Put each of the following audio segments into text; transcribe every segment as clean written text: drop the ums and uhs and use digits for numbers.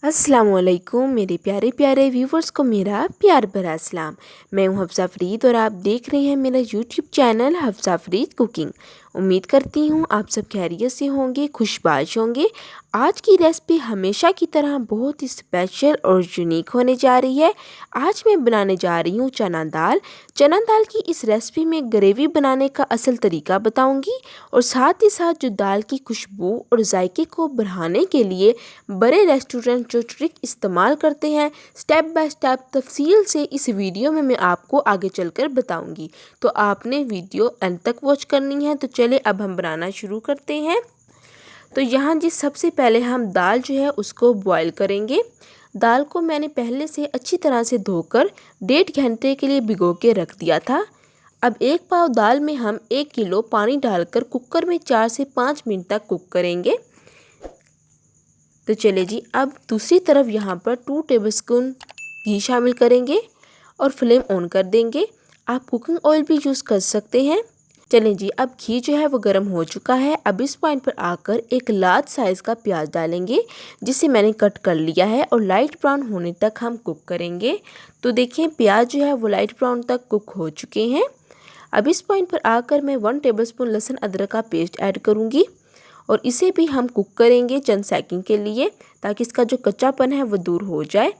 अस्सलामुअलैकुम मेरे प्यारे प्यारे व्यूवर्स को मेरा प्यार भरा सलाम। मैं हूं हफ्सा फरीद और आप देख रहे हैं मेरा YouTube channel Hafsa Farid cooking. उम्मीद करती हूं आप सब खैरियत से होंगे, खुशबाश होंगे। आज की रेसिपी हमेशा की तरह बहुत ही स्पेशल और यूनिक होने जा रही है। आज मैं बनाने जा रही हूं चना दाल। चना दाल की इस रेसिपी में ग्रेवी बनाने का असल तरीका बताऊंगी और साथ ही साथ जो दाल की खुशबू और जायके को बढ़ाने के लिए बड़े रेस्टोरेंट जो ट्रिक इस्तेमाल करते हैं, स्टेप बाय स्टेप तफसील से इस वीडियो में मैं आपको आगे चलकर बताऊंगी। तो आपने वीडियो अंत तक वॉच करनी है। तो चले अब हम बनाना शुरू करते हैं। तो यहाँ जी सबसे पहले हम दाल जो है उसको बॉईल करेंगे। दाल को मैंने पहले से अच्छी तरह से धोकर 1.5 घंटे के लिए भिगो के रख दिया था। अब एक पाव दाल में हम 1 किलो पानी डालकर कुकर में 4 से 5 मिनट तक कुक करेंगे। तो चले जी अब दूसरी तरफ यहाँ पर 2 टेबलस्पून घी शामिल करेंगे और फ्लेम ऑन कर देंगे। आप कुकिंग ऑयल भी यूज़ कर सकते हैं। चलें जी अब घी जो है वो गर्म हो चुका है। अब इस पॉइंट पर आकर एक लार्ज साइज़ का प्याज डालेंगे जिसे मैंने कट कर लिया है और लाइट ब्राउन होने तक हम कुक करेंगे। तो देखिए प्याज जो है वो लाइट ब्राउन तक कुक हो चुके हैं। अब इस पॉइंट पर आकर मैं 1 टेबलस्पून लहसुन अदरक का पेस्ट ऐड करूँगी और इसे भी हम कुक करेंगे चंद सेकंड के लिए ताकि इसका जो कच्चापन है वो दूर हो जाए।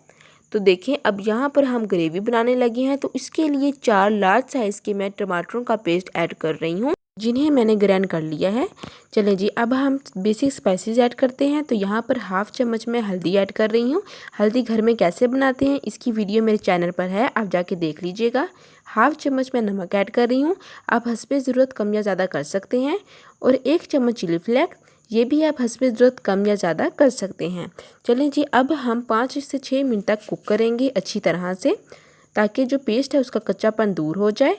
तो देखें अब यहाँ पर हम ग्रेवी बनाने लगे हैं। तो इसके लिए 4 लार्ज साइज़ के मैं टमाटरों का पेस्ट ऐड कर रही हूँ जिन्हें मैंने ग्राइंड कर लिया है। चलें जी अब हम बेसिक स्पाइसेस ऐड करते हैं। तो यहाँ पर हाफ़ चम्मच मैं हल्दी ऐड कर रही हूँ। हल्दी घर में कैसे बनाते हैं इसकी वीडियो मेरे चैनल पर है, आप जाके देख लीजिएगा। हाफ़ चम्मच मैं नमक ऐड कर रही हूँ, आप हस्बे ज़रूरत कम या ज़्यादा कर सकते हैं। और 1 चम्मच चिली फ्लेक्स, ये भी आप हस्बे ज़रूरत कम या ज़्यादा कर सकते हैं। चलें जी अब हम 5 से 6 मिनट तक कुक करेंगे अच्छी तरह से ताकि जो पेस्ट है उसका कच्चापन दूर हो जाए।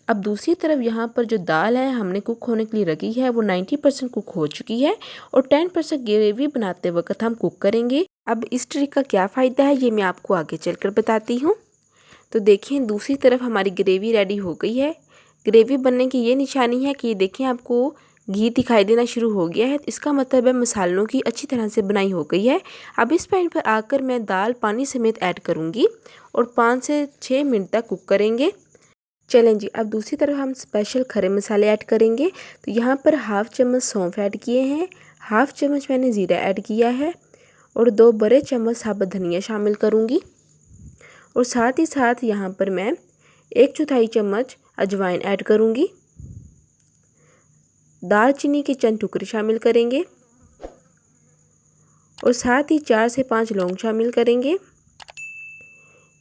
अब दूसरी तरफ यहाँ पर जो दाल है हमने कुक होने के लिए रखी है वो 90% कुक हो चुकी है और 10% ग्रेवी बनाते वक्त हम कुक करेंगे। अब इस ट्रिक का क्या फ़ायदा है ये मैं आपको आगे चलकर बताती हूँ। तो देखें दूसरी तरफ हमारी ग्रेवी रेडी हो गई है। ग्रेवी बनने की ये निशानी है कि देखें आपको घी दिखाई देना शुरू हो गया है। इसका मतलब है मसालों की अच्छी तरह से बनाई हो गई है। अब इस पॉइंट पर आकर मैं दाल पानी समेत ऐड करूँगी और 5 से 6 मिनट तक कुक करेंगे। चलें जी अब दूसरी तरफ हम स्पेशल खड़े मसाले ऐड करेंगे। तो यहाँ पर हाफ़ चम्मच सौंफ ऐड किए हैं, हाफ़ चम्मच मैंने ज़ीरा ऐड किया है और 2 बड़े चम्मच साबुत धनिया शामिल करूँगी। और साथ ही साथ यहाँ पर मैं 1/4 चम्मच अजवाइन ऐड करूँगी। दालचीनी के चंद टुकड़े शामिल करेंगे और साथ ही 4 से 5 लौंग शामिल करेंगे।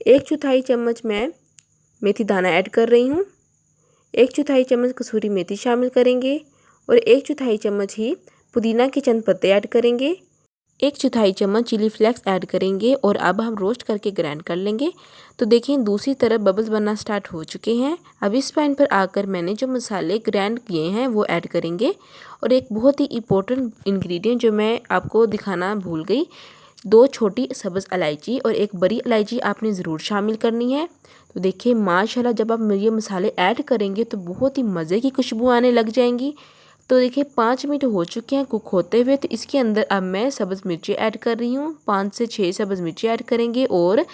1/4 चम्मच मैं मेथी दाना ऐड कर रही हूँ। 1/4 चम्मच कसूरी मेथी शामिल करेंगे और 1/4 चम्मच ही पुदीना के चंद पत्ते ऐड करेंगे। 1/4 चम्मच चिली फ्लेक्स ऐड करेंगे और अब हम रोस्ट करके ग्राइंड कर लेंगे। तो देखें दूसरी तरफ बबल्स बनना स्टार्ट हो चुके हैं। अब इस पॉइंट पर आकर मैंने जो मसाले ग्राइंड किए हैं वो ऐड करेंगे और एक बहुत ही इम्पोर्टेंट इंग्रेडिएंट जो मैं आपको दिखाना भूल गई, 2 छोटी सब्ज़ इलायची और 1 बड़ी इलायची आपने ज़रूर शामिल करनी है। तो देखिए माशाल्लाह जब आप ये मसाले ऐड करेंगे तो बहुत ही मज़े की खुशबू आने लग जाएंगी। तो देखिए 5 मिनट हो चुके हैं कुक होते हुए। तो इसके अंदर अब मैं सब्ज़ मिर्ची ऐड कर रही हूँ, 5 से 6 सब्ज़ मिर्ची ऐड करेंगे और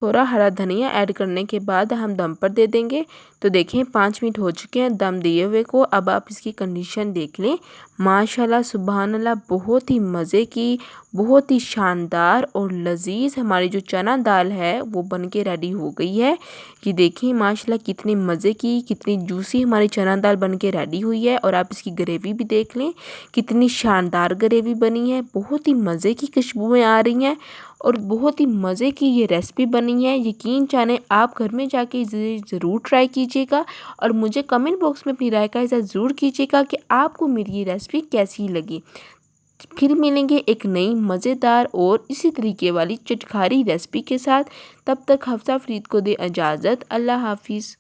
थोड़ा हरा धनिया ऐड करने के बाद हम दम पर दे देंगे। तो देखें 5 मिनट हो चुके हैं दम दिए हुए को। अब आप इसकी कंडीशन देख लें, माशाल्लाह सुबहान अल्लाह बहुत ही मज़े की, बहुत ही शानदार और लजीज हमारी जो चना दाल है वो बन के रेडी हो गई है। कि देखिए माशाल्लाह कितनी मज़े की, कितनी जूसी हमारी चना दाल बन के रेडी हुई है। और आप इसकी ग्रेवी भी देख लें कितनी शानदार ग्रेवी बनी है, बहुत ही मज़े की खुशबुएँ आ रही हैं और बहुत ही मज़े की ये रेसिपी बनी है। यकीन जाने आप घर में जाके ज़रूर ट्राई कीजिएगा और मुझे कमेंट बॉक्स में अपनी राय का इज़हार ज़रूर कीजिएगा कि आपको मेरी ये रेसिपी कैसी लगी। फिर मिलेंगे एक नई मज़ेदार और इसी तरीके वाली चटखारी रेसिपी के साथ। तब तक हफ्सा फरीद को दे इजाज़त। अल्लाह हाफिज़।